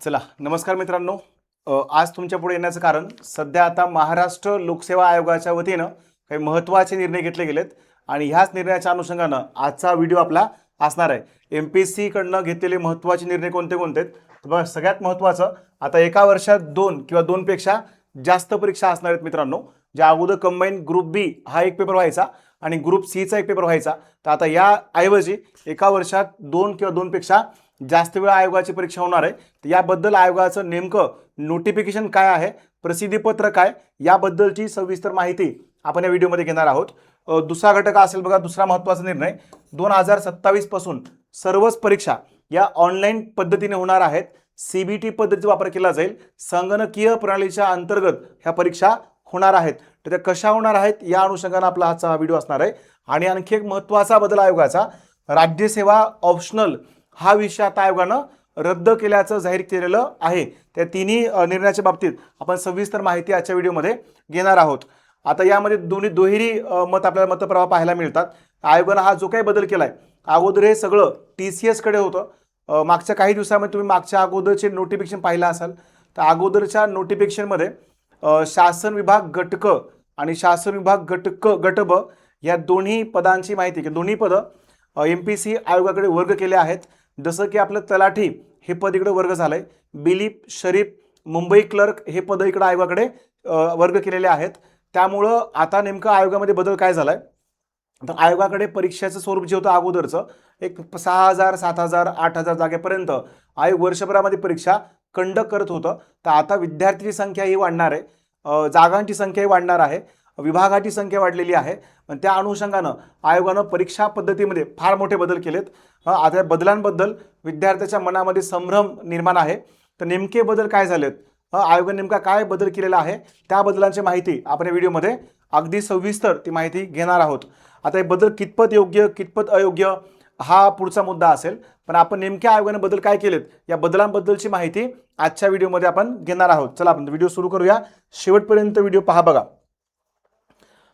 चला नमस्कार मित्रांनो. आज तुमच्या पुढे येण्याचं कारण सध्या आता महाराष्ट्र लोकसेवा आयोगाच्या वतीनं काही महत्त्वाचे निर्णय घेतले गेलेत आणि ह्याच निर्णयाच्या अनुषंगानं आजचा व्हिडिओ आपला असणार आहे. MPSC कडनं घेतलेले महत्त्वाचे निर्णय कोणते कोणते आहेत? तर बघा, सगळ्यात महत्त्वाचं आता एका वर्षात 2 किंवा 2 पेक्षा जास्त परीक्षा असणार आहेत मित्रांनो. ज्या अगोदर कंबाईन ग्रुप बी हा एक पेपर व्हायचा आणि ग्रुप सीचा एक पेपर व्हायचा, तर आता या ऐवजी एका वर्षात 2 किंवा 2 पेक्षा जास्त वेळा आयोगाची परीक्षा होणार आहे. तर याबद्दल आयोगाचं नेमकं नोटिफिकेशन काय आहे, प्रसिद्धीपत्र काय, याबद्दलची सविस्तर माहिती आपण या व्हिडिओमध्ये घेणार आहोत. दुसरा घटक असेल बघा, दुसरा महत्त्वाचा निर्णय 2027 पासून सर्वच परीक्षा या ऑनलाईन पद्धतीने होणार आहेत. CBT पद्धतीचा वापर केला जाईल. संगणकीय प्रणालीच्या अंतर्गत ह्या परीक्षा होणार आहेत. तर त्या कशा होणार आहेत या अनुषंगाने आपला आजचा हा व्हिडिओ असणार आहे. आणि आणखी एक महत्त्वाचा बदल आयोगाचा, राज्यसेवा ऑप्शनल हा विषय आता आयोगानं रद्द केल्याचं जाहीर केलेलं आहे. त्या तिन्ही निर्णयाच्या बाबतीत आपण सविस्तर माहिती आजच्या व्हिडिओमध्ये घेणार आहोत. आता यामध्ये दुहेरी मत आपल्याला मतप्रवाह पाहायला मिळतात. आयोगानं हा जो काही बदल केलाय, अगोदर हे सगळं TCS कडे होतं. मागच्या काही दिवसामध्ये तुम्ही मागच्या अगोदरचे नोटिफिकेशन पाहिलं असाल, तर अगोदरच्या नोटिफिकेशनमध्ये शासन विभाग गट क आणि शासन विभाग गट ब या दोन्ही पदांची माहिती, की दोन्ही पदं MPSC आयोगाकडे वर्ग केले आहेत. जसं की आपलं तलाठी हे पद इकडे वर्ग झालंय, बिलीप शरीफ मुंबई क्लर्क हे पद इकडे आयोगाकडे वर्ग केलेले आहेत. त्यामुळं आता नेमकं आयोगामध्ये बदल काय झालाय, तर आयोगाकडे परीक्षेचं स्वरूप जे होतं अगोदरचं, एक 6,000 7,000 8,000 जागेपर्यंत आयोग वर्षभरामध्ये परीक्षा कंडक्ट करत होतं. तर आता विद्यार्थ्यांची संख्या ही वाढणार आहे, जागांची संख्याही वाढणार आहे, विभागाची संख्या वाढलेली आहे. पण त्या अनुषंगानं आयोगानं परीक्षा पद्धतीमध्ये फार मोठे बदल केलेत. आता बदलांबद्दल विद्यार्थ्याच्या मनामध्ये संभ्रम निर्माण आहे. तर नेमके बदल काय झालेत, आयोगाने नेमका काय बदल केलेला आहे, त्या बदलांची माहिती आपण या व्हिडिओमध्ये अगदी सविस्तर ती माहिती घेणार आहोत. आता हे बदल कितपत योग्य कितपत अयोग्य हा पुढचा मुद्दा असेल, पण आपण नेमक्या आयोगाने बदल काय केलेत या बदलांबद्दलची माहिती आजच्या व्हिडिओमध्ये आपण घेणार आहोत. चला आपण व्हिडिओ सुरू करूया. शेवटपर्यंत व्हिडिओ पहा.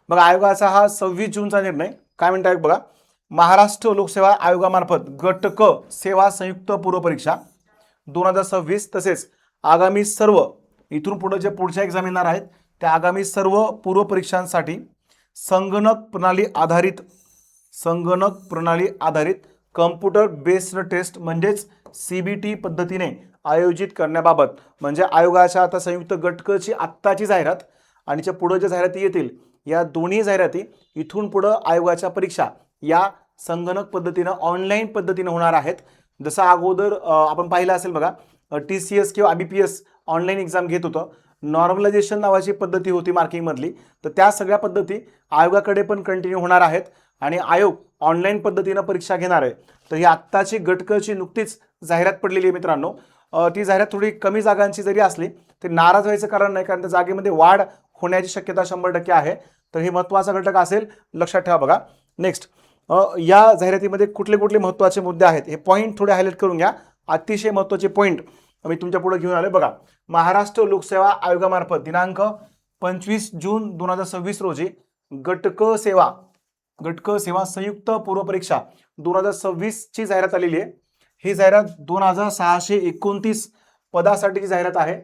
बघा आयोगाचा हा 26 जूनचा निर्णय काय म्हणता आहे बघा. महाराष्ट्र लोकसेवा आयोगामार्फत गट क सेवा संयुक्त पूर्व परीक्षा 2026 तसेच आगामी सर्व इथून पुढे जे पुढच्या एक्झाम येणार आहेत त्या आगामी सर्व पूर्व परीक्षांसाठी संगणक प्रणाली आधारित कम्प्युटर बेस्ड टेस्ट म्हणजेच CBT पद्धतीने आयोजित करण्याबाबत, म्हणजे आयोगाच्या आता संयुक्त गट क ची आत्ताची जाहिरात आणि ज्या पुढे ज्या जाहिराती येतील या दोन्ही जाहिराती इथून पुढे आयोगाच्या परीक्षा या संगणक पद्धतीनं ऑनलाईन पद्धतीने होणार आहेत. जसं अगोदर आपण पाहिलं असेल बघा, TCS किंवा IBPS ऑनलाईन एक्झाम घेत होतं. नॉर्मलायझेशन नावाची पद्धती होती मार्किंगमधली, तर त्या सगळ्या पद्धती आयोगाकडे पण कंटिन्यू होणार आहेत आणि आयोग ऑनलाईन पद्धतीनं परीक्षा घेणार आहे. तर ही आत्ताची गट क ची नुकतीच जाहिरात पडलेली आहे मित्रांनो. ती जाहिरात थोडी कमी जागांची जरी असली तरी नाराज व्हायचं कारण नाही, कारण त्या जागेमध्ये वाढ होण्याची शक्यता 100% आहे. तर हे महत्त्वाचा घटक असेल, लक्षात ठेवा. बघा नेक्स्ट, या जाहिरातीमध्ये कुठले कुठले महत्त्वाचे मुद्दे आहेत हे पॉईंट थोडे हायलाइट करून घ्या. अतिशय महत्त्वाचे पॉईंट मी तुमच्या पुढे घेऊन आलोय. बघा, महाराष्ट्र लोकसेवा आयोगामार्फत दिनांक 25 जून 2026 रोजी गट क सेवा संयुक्त पूर्व परीक्षा 2026 ची जाहिरात आलेली आहे. ही जाहिरात 2629 पदासाठीची जाहिरात आहे.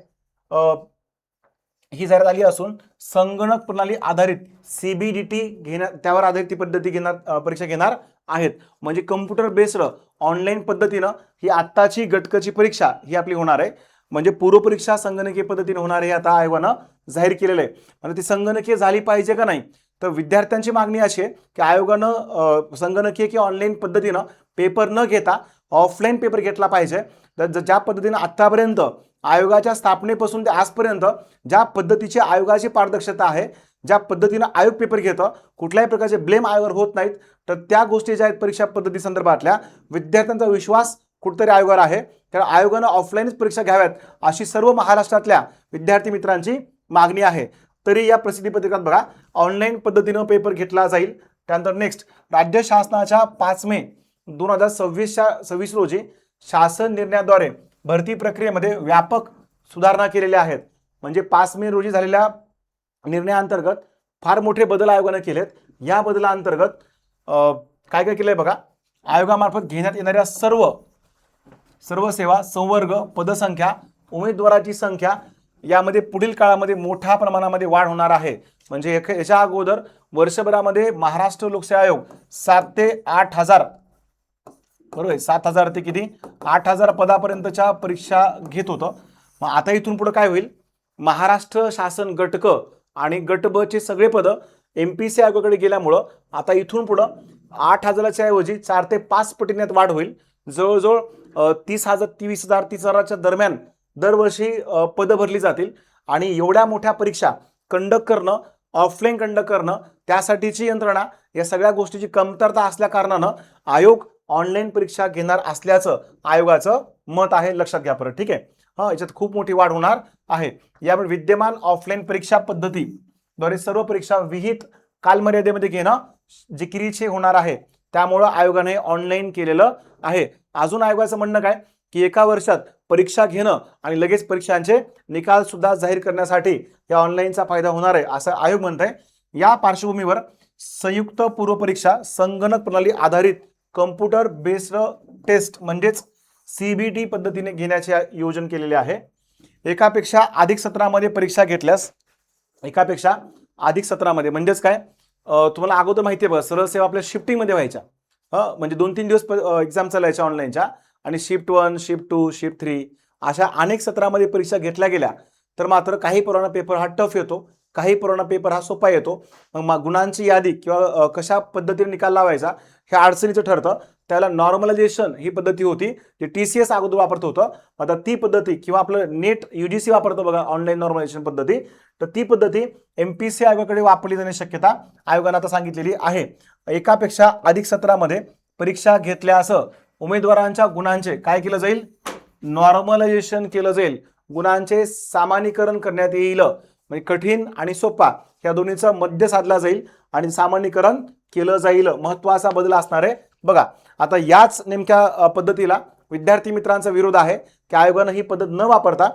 ही जाहिरात आली असून संगणक प्रणाली आधारित CBDT त्यावर आधारित ती पद्धती परीक्षा घेणार आहेत. म्हणजे कम्प्युटर बेस्ड ऑनलाईन पद्धतीनं ही आत्ताची गट क ची परीक्षा ही आपली होणार आहे. म्हणजे पूर्व परीक्षा संगणकीय पद्धतीने होणार आहे आता आयोगानं जाहीर केलेलं आहे. आणि ती संगणकीय झाली पाहिजे का नाही, तर विद्यार्थ्यांची मागणी अशी आहे की आयोगानं संगणकीय किंवा ऑनलाईन पद्धतीनं पेपर न घेता ऑफलाईन पेपर घेतला पाहिजे. तर ज्या पद्धतीनं आतापर्यंत आयोगाच्या स्थापनेपासून ते आजपर्यंत ज्या पद्धतीची आयोगाची पारदर्शकता आहे, ज्या पद्धतीनं आयोग पेपर घेतं, कुठल्याही प्रकारचे ब्लेम आयोगावर होत नाहीत, तर त्या गोष्टी ज्या आहेत परीक्षा पद्धती संदर्भातल्या विद्यार्थ्यांचा विश्वास कुठेतरी आयोगावर आहे. तर आयोगानं ऑफलाईनच परीक्षा घ्याव्यात अशी सर्व महाराष्ट्रातल्या विद्यार्थी मित्रांची मागणी आहे. तरी या प्रसिद्धी पत्रकात बघा ऑनलाईन पद्धतीनं पेपर घेतला जाईल. त्यानंतर नेक्स्ट, राज्य शासनाच्या 5 मे 2026 रोजी शासन निर्णयाद्वारे भरती प्रक्रियेमध्ये व्यापक सुधारणा केलेल्या आहेत. म्हणजे 5 मे रोजी झालेल्या निर्णयाअंतर्गत फार मोठे बदल आयोगाने केलेत. या बदलाअंतर्गत काय काय केलंय बघा, आयोगामार्फत घेण्यात येणाऱ्या सर्व सेवा संवर्ग पदसंख्या उमेदवाराची संख्या यामध्ये पुढील काळामध्ये मोठ्या प्रमाणामध्ये वाढ होणार आहे. म्हणजे याच्या अगोदर वर्षभरामध्ये महाराष्ट्र लोकसेवा आयोग 7 ते 8,000, बरोबर आहे, 7,000 ते किती 8,000 पदापर्यंतच्या परीक्षा घेत होतं. मग आता इथून पुढे काय होईल, महाराष्ट्र शासन गट क आणि गट ब चे सगळे पद MPSC आयोगाकडे गेल्यामुळं आता इथून पुढं 8,000च्या ऐवजी 4 ते 5 पटीने वाढ होईल. जवळजवळ 30,000 30,000च्या दरम्यान दरवर्षी पदं भरली जातील. आणि एवढ्या मोठ्या परीक्षा कंडक्ट करणं, ऑफलाईन कंडक्ट करणं, त्यासाठीची यंत्रणा, या सगळ्या गोष्टीची कमतरता असल्या कारणानं आयोग ऑनलाईन परीक्षा घेणार असल्याचं आयोगाचं मत आहे. लक्षात घ्या परत, ठीक आहे. याच्यात खूप मोठी वाढ होणार आहे. यामुळे विद्यमान ऑफलाईन परीक्षा पद्धतीद्वारे सर्व परीक्षा विहित कालमर्यादेमध्ये घेणं जिकिरीचे होणार आहे. त्यामुळं आयोगाने ऑनलाईन केलेलं आहे. अजून आयोगाचं म्हणणं काय की एका वर्षात परीक्षा घेणं आणि लगेच परीक्षांचे निकाल सुद्धा जाहीर करण्यासाठी या ऑनलाईनचा फायदा होणार आहे असं आयोग म्हणत आहे. या पार्श्वभूमीवर संयुक्त पूर्व परीक्षा संगणक प्रणाली आधारित कम्प्युटर बेस्ड टेस्ट म्हणजेच CBT पद्धतीने घेण्याचे योजना केलेले आहे. एकापेक्षा अधिक सत्रामध्ये परीक्षा घेतल्यास, एकापेक्षा अधिक सत्रामध्ये म्हणजेच काय, तुम्हाला अगोदर माहिती आहे बघा, सरळ सेवा आपल्या शिफ्टिंगमध्ये व्हायच्या. म्हणजे 2-3 दिवस एक्झाम चालायच्या ऑनलाईनच्या, आणि शिफ्ट 1, शिफ्ट 2, शिफ्ट 3 अशा अनेक सत्रामध्ये परीक्षा घेतल्या गेल्या. तर मात्र काही पोरांना पेपर हा टफ येतो, काही पोरांना पेपर हा सोपा येतो. मग गुणांची यादी किंवा कशा पद्धतीने निकाल लावायचा हे अडचणीचं ठरतं. त्याला नॉर्मलायझेशन ही पद्धती होती, जी TCS अगोदर वापरत होतं. आता ती पद्धती किंवा आपलं नेट UGC वापरतो बघा, ऑनलाईन नॉर्मलायझेशन पद्धती, तर ती पद्धती MPSC आयोगाकडे वापरली जाण्याची शक्यता आयोगाने आता सांगितलेली आहे. एकापेक्षा अधिक सत्रामध्ये परीक्षा घेतल्यास उमेदवारांच्या गुणांचे काय केलं जाईल, नॉर्मलायझेशन केलं जाईल. गुणांचे सामान्यीकरण करण्यात येईल. म्हणजे कठीण आणि सोपा या दोन्हीचा मध्य साधला जाईल आणि सामान्यीकरण केलं जाईल. महत्वाचा बदल असणार आहे. बघा, आता याच नेमक्या पद्धतीला विद्यार्थी मित्रांचा विरोध आहे की आयोगानं ही पद्धत न वापरता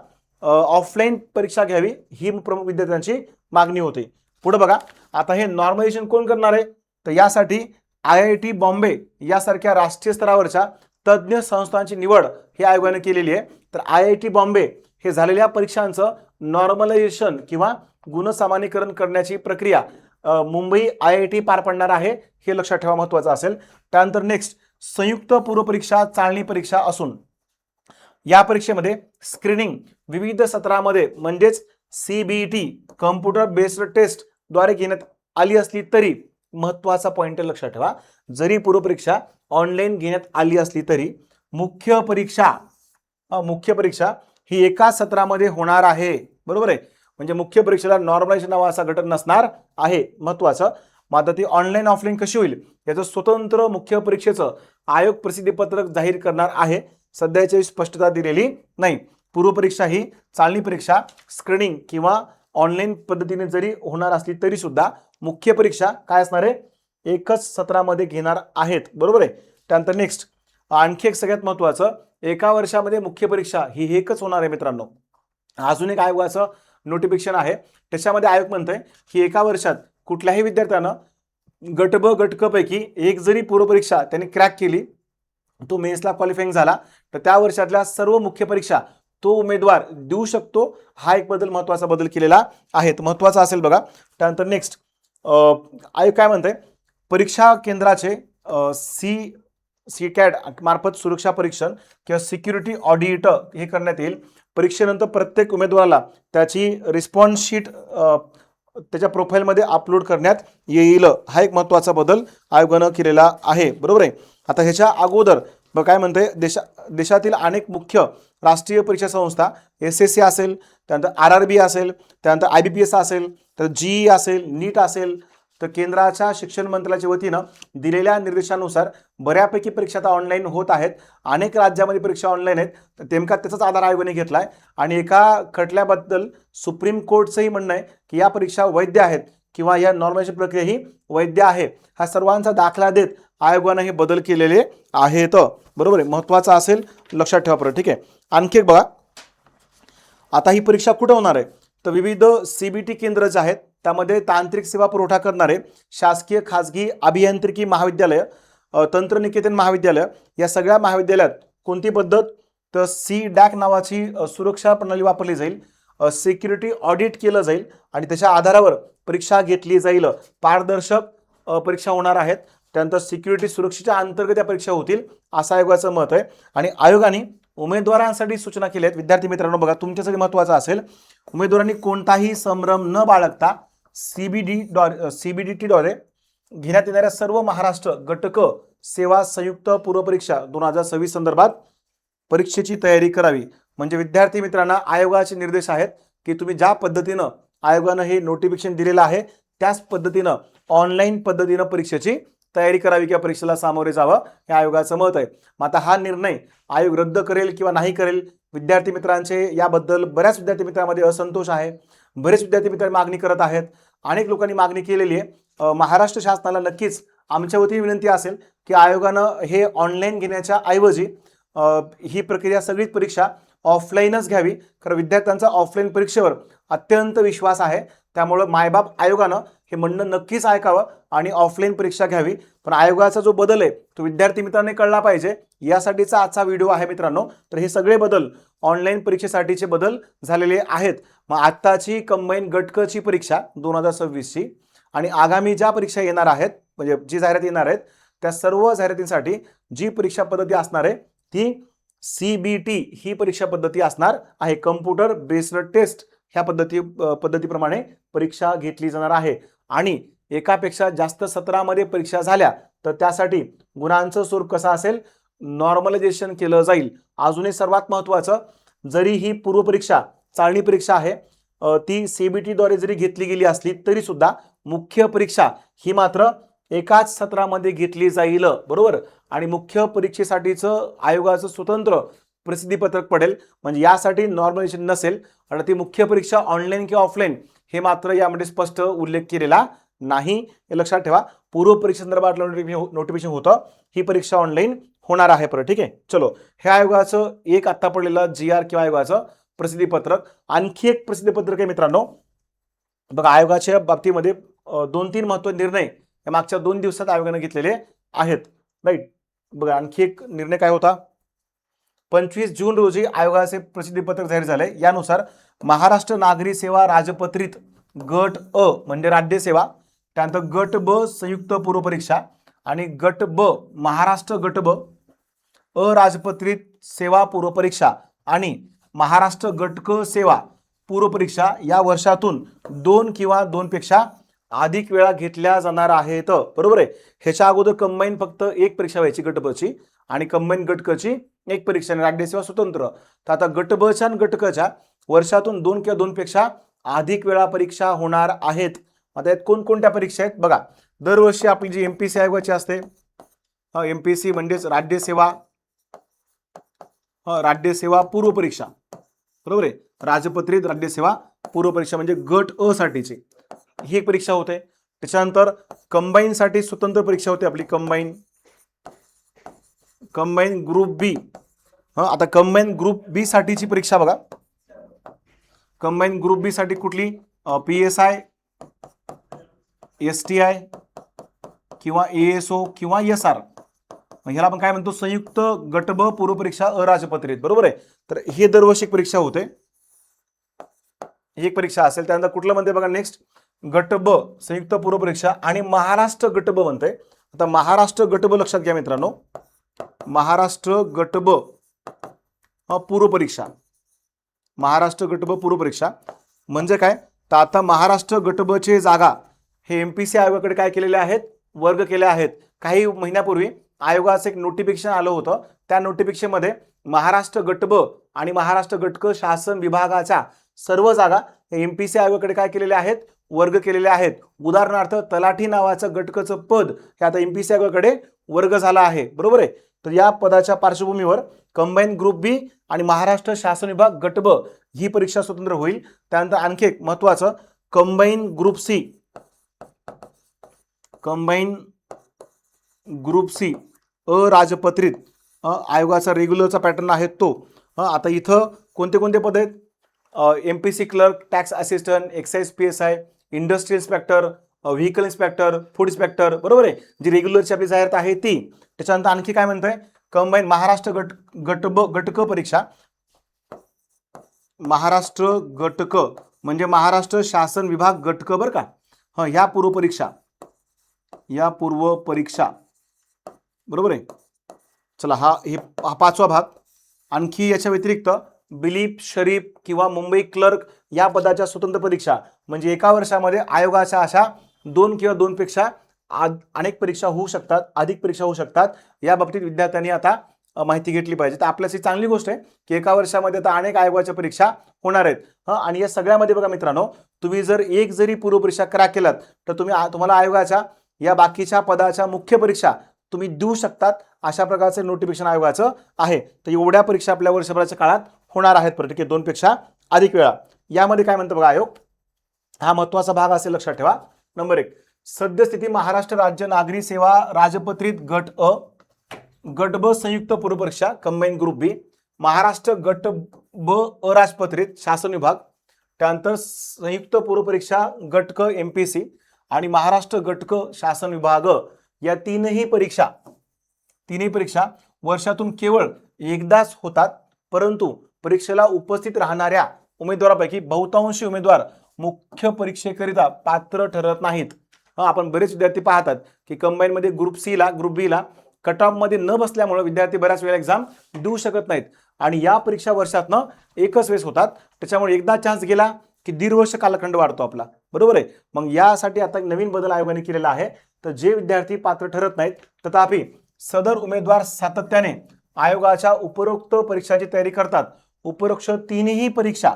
ऑफलाईन परीक्षा घ्यावी, ही प्रमुख विद्यार्थ्यांची मागणी होती. पुढे बघा, आता हे नॉर्मलायझेशन कोण करणार आहे, तर यासाठी IIT बॉम्बे यासारख्या राष्ट्रीय स्तरावरच्या तज्ज्ञ संस्थांची निवड ही आयोगाने केलेली आहे. तर IIT बॉम्बे हे झालेल्या परीक्षांचं नॉर्मलायझेशन किंवा गुणसामान्यीकरण करण्याची प्रक्रिया मुंबई IIT पार पडणार आहे, हे लक्षात ठेवा, महत्त्वाचं असेल. त्यानंतर नेक्स्ट संयुक्त पूर्व परीक्षा चाळणी परीक्षा असून या परीक्षेमध्ये स्क्रीनिंग विविध सत्रामध्ये म्हणजेच CBT कम्प्युटर बेस्ड टेस्ट द्वारे घेण्यात आली असली तरी, महत्त्वाचा पॉइंट लक्षात ठेवा, जरी पूर्व परीक्षा ऑनलाईन घेण्यात आली असली तरी मुख्य परीक्षा ही एका सत्रामध्ये होणार आहे. बरोबर आहे, म्हणजे मुख्य परीक्षेला नॉर्मलायझेशन नावाचा घटक नसणार आहे, महत्त्वाचं. मात्र ती ऑनलाईन ऑफलाईन कशी होईल याचं स्वतंत्र मुख्य परीक्षेचं आयोग प्रसिद्धीपत्रक जाहीर करणार आहे. सध्याची स्पष्टता दिलेली नाही. पूर्व परीक्षा ही चाळणी परीक्षा स्क्रीनिंग किंवा ऑनलाईन पद्धतीने जरी होणार असली तरी सुद्धा मुख्य परीक्षा काय असणार आहे, एकच सत्रामध्ये घेणार आहेत. बरोबर आहे. त्यानंतर नेक्स्ट आणखी एक सगळ्यात महत्त्वाचं, एका वर्षामध्ये मुख्य परीक्षा ही एकच होणार आहे मित्रांनो. अजून एक आयोगाचं नोटिफिकेशन आहे, त्याच्यामध्ये आयोग म्हणतोय की एका वर्षात कुठल्याही विद्यार्थ्यानं गट ब गट क पैकी एक जरी पूर्व परीक्षा त्यांनी क्रॅक केली, तो मेन्सला क्वालिफाईंग झाला, तर त्या वर्षातल्या सर्व मुख्य परीक्षा तो उमेदवार देऊ शकतो. हा एक बदल, महत्त्वाचा बदल केलेला आहे, महत्त्वाचा असेल बघा. त्यानंतर नेक्स्ट आयोग काय म्हणतंय, परीक्षा केंद्राचे CCAT मार्फत सुरक्षा परीक्षण किंवा सिक्युरिटी ऑडिट हे करण्यात येईल. परीक्षेनंतर प्रत्येक उमेदवाराला त्याची रिस्पॉन्स शीट त्याच्या प्रोफाईलमध्ये अपलोड करण्यात येईल. हा एक महत्त्वाचा बदल आयोगानं केलेला आहे. बरोबर आहे. आता ह्याच्या अगोदर काय म्हणते, देशातील अनेक मुख्य राष्ट्रीय परीक्षा संस्था SSC असेल, त्यानंतर RRB असेल, त्यानंतर IBPS असेल, तर GE असेल, नीट असेल, तर केंद्राच्या शिक्षण मंत्रालयाच्या वतीनं दिलेल्या निर्देशानुसार बऱ्यापैकी परीक्षा आता ऑनलाईन होत आहेत. अनेक राज्यामध्ये परीक्षा ऑनलाईन आहेत. तर नेमका त्याचाच आधार आयोगाने घेतलाय आणि एका खटल्याबद्दल सुप्रीम कोर्टचंही म्हणणं आहे की या परीक्षा वैध आहेत किंवा या नॉर्मलायझेशन प्रक्रिया ही वैध आहे. हा सर्वांचा दाखला देत आयोगाने हे बदल केलेले आहेत. बरोबर आहे, महत्त्वाचं असेल, लक्षात ठेवा परत. ठीक आहे. आणखी एक बघा, आता ही परीक्षा कुठे होणार आहे, तर विविध CBT केंद्र जे आहेत त्यामध्ये तांत्रिक सेवा पुरवठा करणारे शासकीय खाजगी अभियांत्रिकी महाविद्यालय, तंत्रनिकेतन महाविद्यालय, या सगळ्या महाविद्यालयात कोणती पद्धत, तर CDAC नावाची सुरक्षा प्रणाली वापरली जाईल, सिक्युरिटी ऑडिट केलं जाईल आणि त्याच्या आधारावर परीक्षा घेतली जाईल. पारदर्शक परीक्षा होणार आहेत. त्यानंतर सिक्युरिटी सुरक्षेच्या अंतर्गत या परीक्षा होतील असं आयोगाचं मत आहे. आणि आयोगाने उमेदवारांसाठी सूचना केल्या आहेत. विद्यार्थी मित्रांनो बघा, तुमच्यासाठी महत्त्वाचं असेल, उमेदवारांनी कोणताही संभ्रम न बाळगता CBDT द्वारे घेण्यात येणाऱ्या सर्व महाराष्ट्र घटक सेवा संयुक्त पूर्वपरीक्षा 2026 संदर्भात परीक्षेची तयारी करावी. म्हणजे विद्यार्थी मित्रांना आयोगाचे निर्देश आहेत की तुम्ही ज्या पद्धतीनं आयोगानं हे नोटिफिकेशन दिलेलं आहे त्याच पद्धतीनं ऑनलाईन पद्धतीनं परीक्षेची तयारी करावी किंवा परीक्षेला सामोरे जावं हे आयोगाचं मत आहे. मग आता हा निर्णय आयोग रद्द करेल किंवा नाही करेल, विद्यार्थी मित्रांचे याबद्दल बऱ्याच विद्यार्थी मित्रांमध्ये असंतोष आहे. बरेच विद्यार्थी मित्र मागणी करत आहेत. अनेक लोकांनी मागणी केलेली आहे. महाराष्ट्र शासनाला नक्कीच आमच्या वतीने विनंती असेल की आयोगानं हे ऑनलाईन घेण्याच्या ऐवजी ही प्रक्रिया सगळीच परीक्षा ऑफलाईनच घ्यावी. कारण विद्यार्थ्यांचा ऑफलाईन परीक्षेवर अत्यंत विश्वास आहे. त्यामुळं मायबाप आयोगानं हे म्हणणं नक्कीच ऐकावं आणि ऑफलाईन परीक्षा घ्यावी. पण आयोगाचा जो बदल आहे तो विद्यार्थी मित्रांनी कळला पाहिजे, यासाठीचा आजचा व्हिडिओ आहे मित्रांनो. तर हे सगळे बदल ऑनलाईन परीक्षेसाठीचे बदल झालेले आहेत. मग आत्ताची कंबाईन गटकची परीक्षा 2026ची आणि आगामी ज्या परीक्षा येणार आहेत, म्हणजे जी जाहिरात येणार आहेत त्या सर्व जाहिरातींसाठी जी परीक्षा पद्धती असणार आहे ती CBT ही परीक्षा पद्धती असणार आहे. कम्प्युटर बेस्ड टेस्ट ह्या पद्धतीप्रमाणे परीक्षा घेतली जाणार आहे. आणि एकापेक्षा जास्त सत्रामध्ये परीक्षा झाल्या तर त्यासाठी गुणांचं स्वरूप कसं असेल, नॉर्मलायझेशन केलं जाईल. अजूनही सर्वात महत्त्वाचं, जरी ही पूर्वपरीक्षा चाळणी परीक्षा आहे ती CBTद्वारे जरी घेतली गेली असली तरी सुद्धा मुख्य परीक्षा ही मात्र एकाच सत्रामध्ये घेतली जाईल, बरोबर. आणि मुख्य परीक्षेसाठीचं आयोगाचं स्वतंत्र प्रसिद्धीपत्रक पडेल. म्हणजे यासाठी नॉर्मलायझेशन नसेल आणि ती मुख्य परीक्षा ऑनलाईन किंवा ऑफलाईन हे मात्र यामध्ये स्पष्ट उल्लेख केलेला नाही. हे लक्षात ठेवा. पूर्व परीक्षा संदर्भात नोटिफिकेशन होतं, ही परीक्षा ऑनलाईन होणार आहे. परत ठीक आहे. चलो, हे आयोगाचं एक आत्ता पडलेलं GR किंवा आयोगाचं प्रसिद्धीपत्रक. आणखी एक प्रसिद्धीपत्रक आहे मित्रांनो बघा. आयोगाच्या बाबतीमध्ये 2-3 महत्त्वाचे निर्णय या मागच्या 2 दिवसात आयोगाने घेतलेले आहेत, राईट. बघा, आणखी एक निर्णय काय होता, 25 जून रोजी आयोगाचे प्रसिद्धीपत्रक जाहीर झाले. यानुसार महाराष्ट्र नागरी सेवा राजपत्रित गट अ म्हणजे राज्य सेवा, त्यानंतर गट ब संयुक्त पूर्वपरीक्षा आणि गट ब महाराष्ट्र गट ब अराजपत्रित सेवा पूर्वपरीक्षा आणि महाराष्ट्र गट क सेवा पूर्वपरीक्षा या वर्षातून 2 किंवा 2 पेक्षा अधिक वेळा घेतल्या जाणार आहेत, बरोबर आहे. ह्याच्या अगोदर कंबाईन फक्त एक परीक्षा व्हायची गट ब ची आणि कंबाईन गट क ची एक परीक्षा आणि राज्यसेवा स्वतंत्र. तर आता गट ब च्या आणि गट क च्या वर्षातून 2 किंवा 2 पेक्षा अधिक वेळा परीक्षा होणार आहेत. आता यात कोणकोणत्या परीक्षा आहेत बघा. दरवर्षी आपली जी MPSC आयोगाची असते, MPSC म्हणजेच राज्यसेवा पूर्व परीक्षा, बरोबर आहे. राजपत्रित राज्यसेवा पूर्व परीक्षा म्हणजे गट अ साठीची ही एक परीक्षा होते. त्याच्यानंतर कंबाईन साठी स्वतंत्र परीक्षा होते आपली कंबाईन ग्रुप बी. आता कंबाईन ग्रुप बी साठीची परीक्षा बघा. कंबाईन ग्रुप बी साठी कुठली, PSI, STI किंवा ASO किंवा SR. ह्याला आपण काय म्हणतो, संयुक्त गट ब पूर्व परीक्षा अराजपत्रित, बरोबर आहे. तर हे दरवर्षी परीक्षा होते, ही एक परीक्षा असेल. त्यानंतर कुठलं म्हणते बघा, नेक्स्ट गट ब संयुक्त पूर्व परीक्षा आणि महाराष्ट्र गट ब म्हणते. आता महाराष्ट्र गट ब लक्षात घ्या मित्रांनो, महाराष्ट्र गट ब पूर्व परीक्षा, महाराष्ट्र गट ब पूर्व परीक्षा म्हणजे काय, तर आता महाराष्ट्र गट ब चे जागा हे MPSC आयोगाकडे काय केलेले आहेत, वर्ग केले आहेत. काही महिन्यापूर्वी आयोगाचं एक नोटिफिकेशन आलं होतं. त्या नोटिफिकेशनमध्ये महाराष्ट्र गट ब आणि महाराष्ट्र गट क शासन विभागाच्या सर्व जागा MPSC आयोगाकडे काय केलेल्या आहेत, वर्ग केलेले आहेत. उदाहरणार्थ तलाठी नावाचं गटकचं पद हे आता MPSC आयोगाकडे वर्ग झाला आहे, बरोबर आहे. तर या पदाच्या पार्श्वभूमीवर कंबाईन ग्रुप बी आणि महाराष्ट्र शासन विभाग गट ब ही परीक्षा स्वतंत्र होईल. त्यानंतर आणखी एक महत्त्वाचं, कंबाईन ग्रुप सी अराजपत्रित आयोगाचा रेग्युलरचा पॅटर्न आहे तो. आता इथं कोणते कोणते पद आहेत, MPSC clerk, tax assistant, excise PSI, industry inspector, vehicle inspector, food inspector, बरोबर आहे. जी रेग्युलरची आपली जाहिरात आहे ती. त्याच्यानंतर आणखी काय म्हणतंय, कंबाईन महाराष्ट्र गट क परीक्षा, महाराष्ट्र गट क म्हणजे महाराष्ट्र शासन विभाग गट क बरं का. ह्या पूर्व परीक्षा बरोबर आहे. चला हा 5वा भाग. आणखी याच्या व्यतिरिक्त बिलीप, शरीफ किंवा मुंबई क्लर्क या पदाच्या स्वतंत्र परीक्षा, म्हणजे एका वर्षामध्ये आयोगाच्या अशा 2 किंवा 2 पेक्षा अनेक परीक्षा होऊ शकतात, अधिक परीक्षा होऊ शकतात. या बाबतीत विद्यार्थ्यांनी आता माहिती घेतली पाहिजे. तर आपल्यासाठी चांगली गोष्ट आहे की एका वर्षामध्ये आता अनेक आयोगाच्या परीक्षा होणार आहेत. आणि या सगळ्यामध्ये बघा मित्रांनो, तुम्ही जर एक जरी पूर्व परीक्षा क्रॅक केलात तर तुम्हाला आयोगाच्या या बाकीच्या पदाच्या मुख्य परीक्षा तुम्ही देऊ शकतात. अशा प्रकारचे नोटिफिकेशन आयोगाचं आहे. तर एवढ्या परीक्षा आपल्या वर्षभराच्या काळात होणार आहेत. ठीक आहे, 2 पेक्षा अधिक वेळा. यामध्ये काय म्हणतो बघा आयोग, हा महत्वाचा भाग असेल, लक्षात ठेवा. नंबर 1, सद्यस्थिती महाराष्ट्र राज्य नागरी सेवा राजपत्रित गट अ, गट ब संयुक्त पूर्व परीक्षा कंबाईन ग्रुप बी, महाराष्ट्र गट ब अराजपत्रित शासन विभाग, त्यानंतर संयुक्त पूर्व परीक्षा गट क एमपीसी आणि महाराष्ट्र गट क शासन विभाग. या तीनही परीक्षा वर्षातून केवळ एकदाच होतात. परंतु परीक्षेला उपस्थित राहणाऱ्या उमेदवारापैकी बहुतांशी उमेदवार मुख्य परीक्षेकरिता पात्र ठरत नाहीत. आपण बरेच विद्यार्थी पाहतात की कंबाईन मध्ये ग्रुप सी ला, ग्रुप बी ला कट ऑफ मध्ये न बसल्यामुळे विद्यार्थी बऱ्याच वेळा एक्झाम देऊ शकत नाहीत. आणि या परीक्षा वर्षातनं एकच वेळेस होतात. त्याच्यामुळे एकदा चान्स गेला की 1.5 वर्ष कालखंड वाढतो आपला, बरोबर आहे. मग यासाठी आता नवीन बदल आयोगाने केलेला आहे. तर जे विद्यार्थी पात्र ठरत नाहीत तथापि सदर उमेदवार सातत्याने आयोगाच्या उपरोक्त परीक्षांची तयारी करतात. उपरोक्त तीनही परीक्षा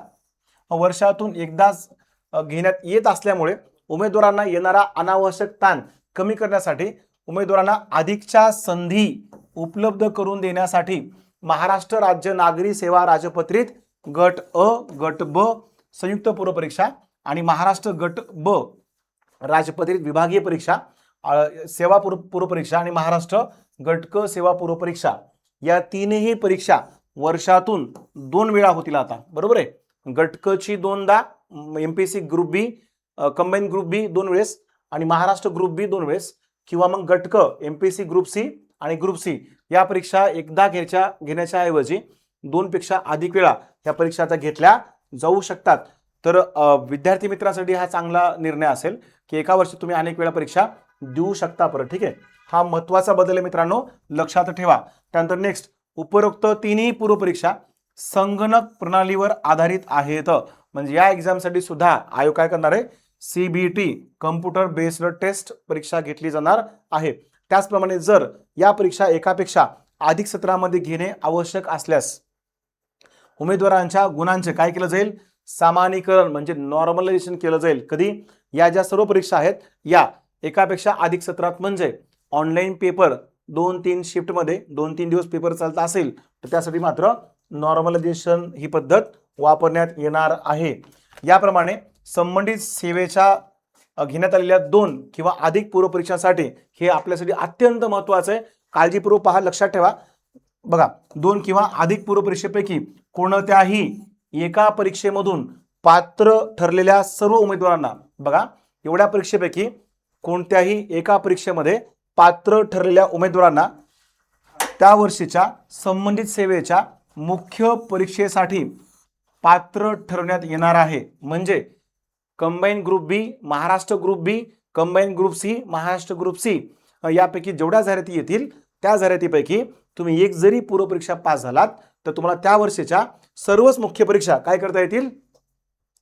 वर्षातून एकदाच घेण्यात येत असल्यामुळे उमेदवारांना येणारा अनावश्यक ताण कमी करण्यासाठी, उमेदवारांना अधिकच्या संधी उपलब्ध करून देण्यासाठी महाराष्ट्र राज्य नागरी सेवा राजपत्रित गट अ, गट ब संयुक्त पूर्व परीक्षा आणि महाराष्ट्र गट ब राजपत्रित विभागीय परीक्षा, सेवा पूर्व परीक्षा आणि महाराष्ट्र गट क सेवा पूर्व परीक्षा, या तीनही परीक्षा वर्षातून 2 वेळा होतील आता, बरोबर आहे. गट क ची 2दा, MPC group B combine group बी 2 वेळेस आणि महाराष्ट्र ग्रुप बी 2 वेळेस, किंवा मग गट क एमपीसी ग्रुप सी आणि ग्रुप सी या परीक्षा एकदा घेण्याच्या ऐवजी 2 पेक्षा अधिक वेळा या परीक्षा आता घेतल्या जाऊ शकतात. तर विद्यार्थी मित्रांसाठी हा चांगला निर्णय असेल की एका वर्षी तुम्ही अनेक वेळा परीक्षा देऊ शकता. परत ठीक आहे, हा महत्वाचा बदल आहे मित्रांनो, लक्षात ठेवा. त्यानंतर नेक्स्ट, उपरोक्त तीनही पूर्व परीक्षा संगणक प्रणालीवर आधारित आहेत. म्हणजे या एक्झामसाठी सुद्धा आयोग काय करणार आहे, सीबीटी कम्प्युटर बेस्ड टेस्ट परीक्षा घेतली जाणार आहे. त्याचप्रमाणे जर या परीक्षा एकापेक्षा अधिक सत्रामध्ये घेणे आवश्यक असल्यास उमेदवारांच्या गुणांचे काय केलं जाईल, सामान्यीकरण म्हणजे नॉर्मलायझेशन केलं जाईल. कधी, या ज्या सर्व परीक्षा आहेत या एकापेक्षा अधिक सत्रात, म्हणजे ऑनलाईन पेपर 2-3 शिफ्टमध्ये 2-3 दिवस पेपर चालता असेल तर त्यासाठी मात्र नॉर्मलायझेशन ही पद्धत वापरण्यात येणार आहे. याप्रमाणे संबंधित सेवेच्या घेण्यात आलेल्या 2 किंवा अधिक पूर्व परीक्षांसाठी हे आपल्यासाठी अत्यंत महत्त्वाचं आहे. काळजीपूर्वक पहा, लक्षात ठेवा. बघा, 2 किंवा अधिक पूर्व परीक्षेपैकी कोणत्याही एका परीक्षेमधून पात्र ठरलेल्या सर्व उमेदवारांना, बघा एवढ्या परीक्षेपैकी कोणत्याही एका परीक्षेमध्ये पात्र ठरलेल्या उमेदवारांना त्या वर्षीच्या संबंधित सेवेच्या मुख्य परीक्षेसाठी पात्र ठरवण्यात येणार आहे. म्हणजे combine group B, Maharashtra group B, combine group C, Maharashtra group C यापैकी जेवढ्या जाहिराती येतील त्या जाहिरातीपैकी तुम्ही एक जरी पूर्व परीक्षा पास झालात तर तुम्हाला त्या वर्षीच्या सर्वच मुख्य परीक्षा काय करता येतील,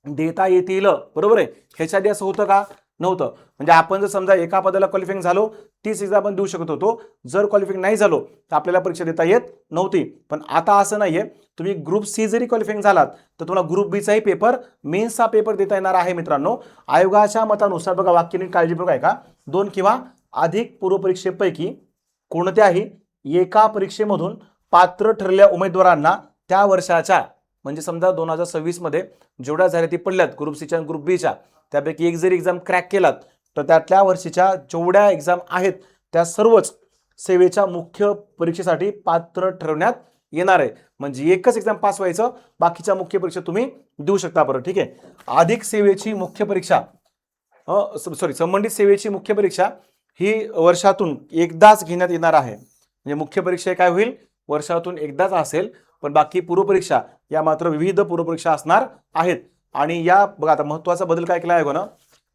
देता येतील. बरोबर आहे. ह्याच्या आधी असं होतं का, नव्हतं. म्हणजे आपण जर समजा एका पदाला क्वालिफाईंग झालो तीच एक्झाम आपण देऊ शकत होतो. जर क्वालिफाईंग नाही झालो तर आपल्याला परीक्षा देता येत नव्हती. पण आता असं नाहीये. तुम्ही ग्रुप सी जरी क्वालिफाईंग झालात तर तुम्हाला ग्रुप बीचाही पेपर, मेन्सचा पेपर देता येणार आहे. मित्रांनो, आयोगाच्या मतानुसार बघा, वाक्य नीट काळजीपूर्वक ऐका, 2 किंवा अधिक पूर्व परीक्षेपैकी कोणत्याही एका परीक्षेमधून पात्र ठरलेल्या उमेदवारांना त्या वर्षाच्या, म्हणजे समजा 2026 मध्ये जेवढ्या जाहिराती पडल्यात ग्रुप सीच्या आणि ग्रुप बीच्या, त्यापैकी एक जरी एक्झाम क्रॅक केलात तर त्यातल्या वर्षीच्या जेवढ्या एक्झाम आहेत त्या सर्वच सेवेच्या मुख्य परीक्षेसाठी पात्र ठरवण्यात येणार आहे. म्हणजे एकच एक्झाम पास व्हायचं, बाकीच्या मुख्य परीक्षा तुम्ही देऊ शकता. बरं ठीक आहे. अधिक सेवेची मुख्य परीक्षा, संबंधित सेवेची मुख्य परीक्षा ही वर्षातून एकदाच घेण्यात येणार आहे. म्हणजे मुख्य परीक्षा काय होईल, वर्षातून एकदाच असेल, पण बाकी पूर्वपरीक्षा या मात्र विविध पूर्वपरीक्षा असणार आहेत. आणि या बघा आता महत्त्वाचा बदल काय केला आहे ना,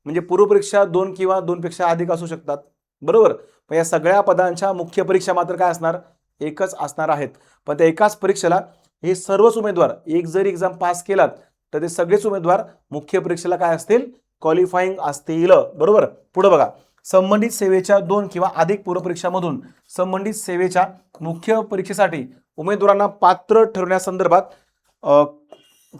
म्हणजे पूर्वपरीक्षा 2 किंवा 2 पेक्षा अधिक असू शकतात, बरोबर. पण या सगळ्या पदांच्या मुख्य परीक्षा मात्र काय असणार, एकच असणार आहेत. पण त्या एकाच परीक्षेला हे सर्वच उमेदवार एक जरी एक्झाम पास केलात तर ते सगळेच उमेदवार मुख्य परीक्षेला काय असतील, क्वालिफाईंग असतील, बरोबर. पुढे बघा, संबंधित सेवेच्या 2 किंवा अधिक पूर्वपरीक्षामधून संबंधित सेवेच्या मुख्य परीक्षेसाठी उमेदवारांना पात्र ठरवण्यासंदर्भात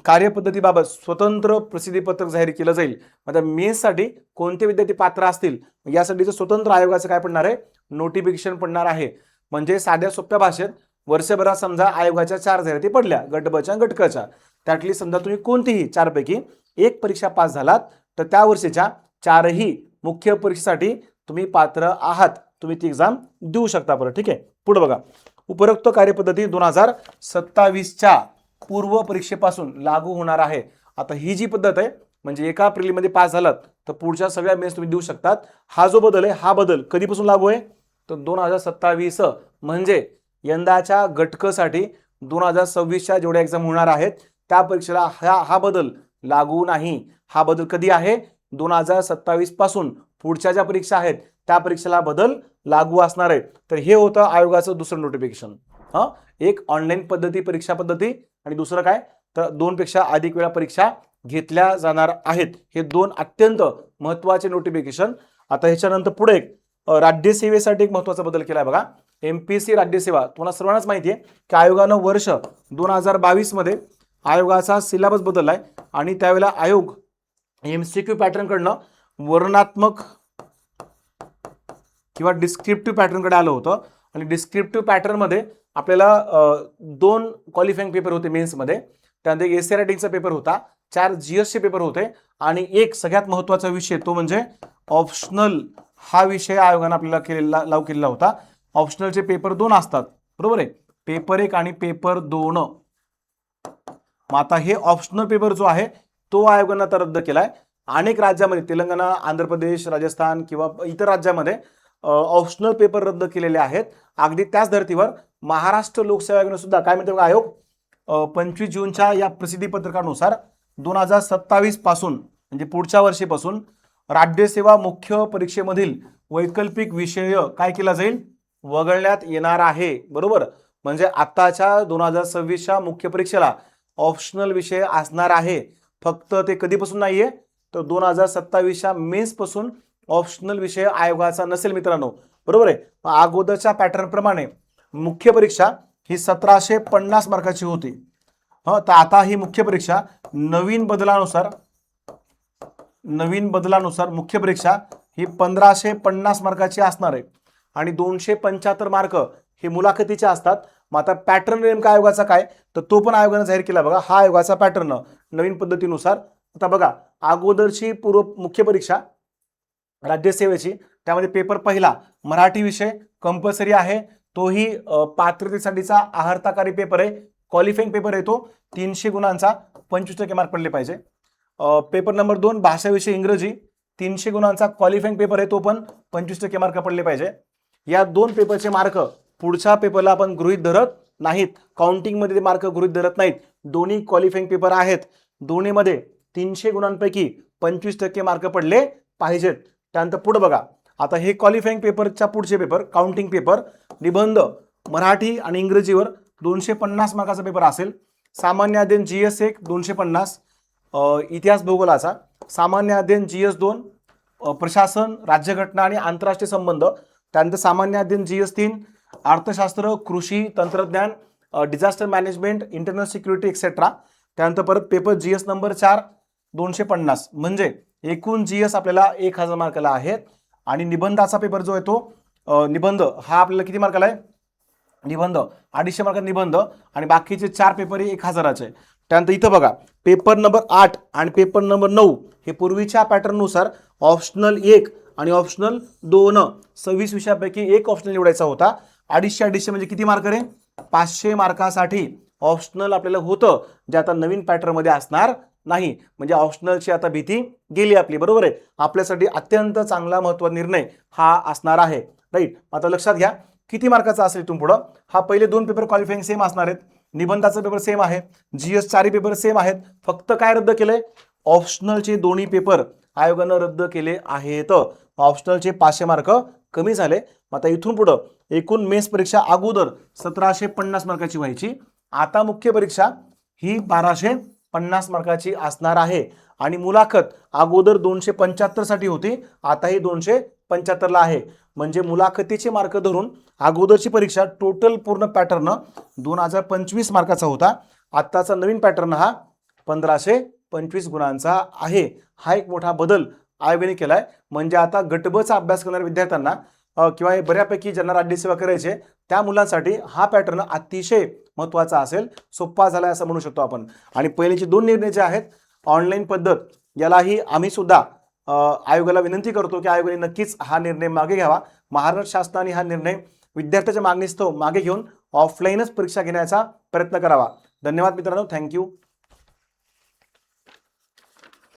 कार्यपद्धतीबाबत स्वतंत्र प्रसिद्धीपत्रक जाहीर केलं जाईल. आता मेन्ससाठी कोणते विद्यार्थी पात्र असतील यासाठीचं स्वतंत्र आयोगाचं काय पडणार आहे, नोटिफिकेशन पडणार आहे. म्हणजे साध्या सोप्या भाषेत वर्षभरात समजा आयोगाच्या 4 जाहिराती पडल्या, गट ब च्या गट क च्या, त्यातली समजा तुम्ही कोणतीही 4 पैकी एक परीक्षा पास झालात तर त्या वर्षीच्या 4ही मुख्य परीक्षेसाठी तुम्ही पात्र आहात, तुम्ही ती एक्झाम देऊ शकता. बरं ठीक आहे. पुढे बघा, उपरोक्त कार्यपद्धती 2027च्या पूर्व परीक्षेपासून लागू होणार आहे. आता ही जी पद्धत आहे म्हणजे एका प्रिलिममध्ये पास झालात तर पुढच्या सगळ्या मेन्स तुम्ही देऊ शकतात. हा जो बदल आहे हा बदल कधीपासून लागू आहे, तर 2027 म्हणजे यंदाच्या गटकसाठी 2026च्या जेवढ्या एक्झाम होणार आहेत त्या परीक्षेला हा बदल लागू नाही. हा बदल कधी आहे, 2027 पासून पुढच्या ज्या परीक्षा आहेत त्या परीक्षेला बदल लागू असणार आहे. तर हे होतं आयोगाचं दुसरं नोटिफिकेशन. एक ऑनलाईन पद्धती, परीक्षा पद्धती, आणि दुसरं काय तर 2 पेक्षा अधिक वेळा परीक्षा घेतल्या जाणार आहेत. हे 2 अत्यंत महत्त्वाचे नोटिफिकेशन. आता ह्याच्यानंतर पुढे एक राज्यसेवेसाठी एक महत्त्वाचा बदल केलाय बघा. MPSC राज्यसेवा तुम्हाला सर्वांनाच माहिती आहे की आयोगानं वर्ष 2022 मध्ये आयोगाचा सिलेबस बदललाय आणि त्यावेळेला आयोग MCQ पॅटर्न कडनं वर्णनात्मक किंवा डिस्क्रिप्टिव्ह पॅटर्न कडे आलं होतं. आणि डिस्क्रिप्टिव्ह पॅटर्न मध्ये आपल्याला 2 क्वालिफाईंग पेपर होते मेन्समध्ये, त्यानंतर एसे रायटिंगचा पेपर होता, 4 GS चे पेपर होते आणि एक सगळ्यात महत्त्वाचा विषय तो म्हणजे ऑप्शनल. हा विषय आयोगाने आपल्याला लागू केलेला होता. ऑप्शनलचे पेपर 2 असतात, बरोबर आहे, पेपर 1 आणि पेपर 2. मग आता हे ऑप्शनल पेपर जो आहे तो आयोगाने आता रद्द केलाय. अनेक राज्यामध्ये तेलंगणा, आंध्र प्रदेश, राजस्थान किंवा इतर राज्यामध्ये ऑप्शनल पेपर रद्द केलेले आहेत. अगदी त्याच धर्तीवर महाराष्ट्र लोकसेवा आयोगाने सुद्धा काय म्हणते बघा, आयोग 25 जूनच्या या प्रसिद्धी पत्रकानुसार 2027 पासून म्हणजे पुढच्या वर्षीपासून राज्यसेवा मुख्य परीक्षेमधील वैकल्पिक विषय काय केला जाईल, वगळण्यात येणार आहे, बरोबर. म्हणजे आताच्या 2026च्या मुख्य परीक्षेला ऑप्शनल विषय असणार आहे. फक्त ते कधीपासून नाहीये तर 2027च्या मेन्स पासून ऑप्शनल विषय आयोगाचा नसेल मित्रांनो, बरोबर आहे. अगोदरच्या पॅटर्न प्रमाणे मुख्य परीक्षा ही 1750 मार्काची होती. तर आता ही मुख्य परीक्षा नवीन बदलानुसार मुख्य परीक्षा ही 1550 मार्काची असणार आहे आणि 275 मार्क हे मुलाखतीचे असतात. मग आता पॅटर्न नेमका आयोगाचा काय तर तो पण आयोगाने जाहीर केला बघा. हा आयोगाचा पॅटर्न नवीन पद्धतीनुसार. आता बघा, अगोदरची मुख्य परीक्षा राज्यसेवेची त्यामध्ये पेपर पहिला मराठी विषय कंपल्सरी आहे, तोही पात्रतेसाठीचा आहारताकारी पेपर आहे, क्वालिफाईंग पेपर आहे, तो 300 गुणांचा 25% मार्क पडले पाहिजे. पेपर नंबर 2 भाषा विषय इंग्रजी 300 गुणांचा क्वालिफाईंग पेपर आहे, तो पण 25% मार्क पडले पाहिजे. या 2 पेपरचे मार्क पुढच्या पेपरला आपण गृहीत धरत नाहीत, काउंटिंगमध्ये ते मार्क गृहीत धरत नाहीत. दोन्ही क्वालिफाईंग पेपर आहेत, दोन्हीमध्ये 300 गुणांपैकी 25% मार्क पडले पाहिजेत. त्यानंतर पुढे बघा, आता हे क्वालिफाईंग पेपरच्या पुढचे पेपर काउंटिंग पेपर निबंध मराठी आणि इंग्रजीवर 250 मार्काचा पेपर असेल. सामान्य अध्ययन GS 1 250, इतिहास भूगोलाचा सामान्य अध्ययन GS 2 प्रशासन, राज्यघटना आणि आंतरराष्ट्रीय संबंध. त्यानंतर सामान्य अध्ययन GS 3 अर्थशास्त्र, कृषी, तंत्रज्ञान, disaster management, internal security etcetera. त्यानंतर परत पेपर GS नंबर 4 250, म्हणजे एकूण GS आपल्याला 1000 मार्काला आहेत. आणि निबंधाचा पेपर जो आहे तो निबंध हा आपल्याला किती मार्काला आहे, निबंध 250 मार्क निबंध आणि बाकीचे 4 पेपर हे 1000चे. त्यानंतर इथं बघा, पेपर नंबर 8 आणि पेपर नंबर 9 हे पूर्वीच्या पॅटर्ननुसार ऑप्शनल 1 आणि ऑप्शनल 2 26 विषयापैकी एक ऑप्शनल निवडायचा होता. 250 म्हणजे किती मार्क रे, 500 मार्कासाठी ऑप्शनल आपल्याला होतं, जे आता नवीन पॅटर्न मध्ये असणार नाही. म्हणजे ऑप्शनलची आता भीती गेली आपली, बरोबर आहे. आपल्यासाठी अत्यंत चांगला महत्त्वाचा निर्णय हा असणार आहे, राईट. आता लक्षात घ्या किती मार्काचा असेल इथून पुढं? हा पहिले 2 पेपर क्वालिफाईंग सेम असणार आहेत, निबंधाचा पेपर सेम आहे, GS चारही पेपर सेम आहेत, फक्त काय रद्द केलंय? ऑप्शनलचे दोन्ही पेपर आयोगानं रद्द केले आहेत. ऑप्शनलचे 500 मार्क कमी झाले. आता इथून पुढं एकूण मेन्स परीक्षा अगोदर 1750 मार्काची व्हायची, आता मुख्य परीक्षा ही 1250 मार्काची असणार आहे. आणि मुलाखत अगोदर 275 साठी होती, आता ही 275 ला आहे. म्हणजे मुलाखतीचे मार्क धरून अगोदरची परीक्षा टोटल पूर्ण पॅटर्न 2025 मार्काचा होता, आत्ताचा नवीन पॅटर्न हा 1525 गुणांचा आहे. हा एक मोठा बदल आयोगाने केलाय. म्हणजे आता गटबचा अभ्यास करणाऱ्या विद्यार्थ्यांना किंवा बऱ्यापैकी ज्यांना राज्यसेवा करायचे त्या मुलांसाठी हा पॅटर्न अतिशय महत्त्वाचा असेल, सोपा झालाय असं म्हणू शकतो आपण. आणि पहिलेचे 2 निर्णय जे आहेत ऑनलाईन पद्धत, यालाही आम्ही सुद्धा आयोगाला विनंती करतो की आयोगाने नक्कीच हा निर्णय मागे घ्यावा. महाराष्ट्र शासनाने हा निर्णय विद्यार्थ्याच्या मागणीस्तव मागे घेऊन ऑफलाईनच परीक्षा घेण्याचा प्रयत्न करावा. धन्यवाद मित्रांनो, थँक्यू.